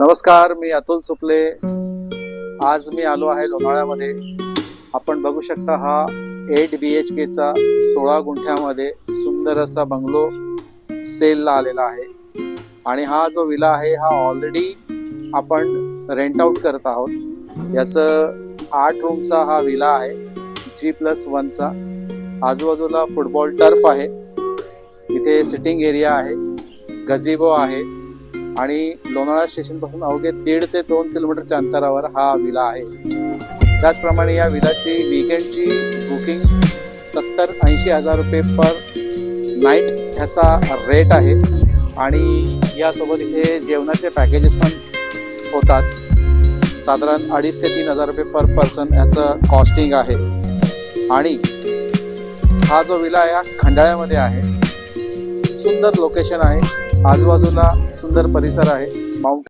नमस्कार, मी अतुल सुपले। आज मी आलो आहे लोणावळ्यामध्ये। आपण बघू शकता हा 8 BHK चा 16 गुंठ्यामध्ये सुंदर असा बंगलो सेलला आलेला आहे। आणि हा जो विला आहे हा ऑलरेडी आपण रेंट आउट करत आहोत। याचं 8 रूमचा हा विला आहे, G+1 चा। आजूबाजूला फुटबॉल टर्फ आहे, इथे सिटिंग एरिया आहे, गझिबो आहे आणि लोणावळा स्टेशन पासून अवघे 1.5 ते 2 किलोमीटरच्या अंतरावर हा विला आहे। त्याचप्रमाणे या विलाची वीकेंडची बुकिंग 70-80 हजार रुपये पर नाईट ह्याचा रेट आहे। आणि यासोबत इथे जेवणाचे पॅकेजेस पण होतात, साधारण 2.5 ते 3 हजार रुपये पर पर्सन ह्याचं कॉस्टिंग आहे। आणि हा जो विला आहे हा खंडाळ्यामध्ये आहे, सुंदर लोकेशन आहे, आजूबाजूला सुंदर परिसर आहे, माउंट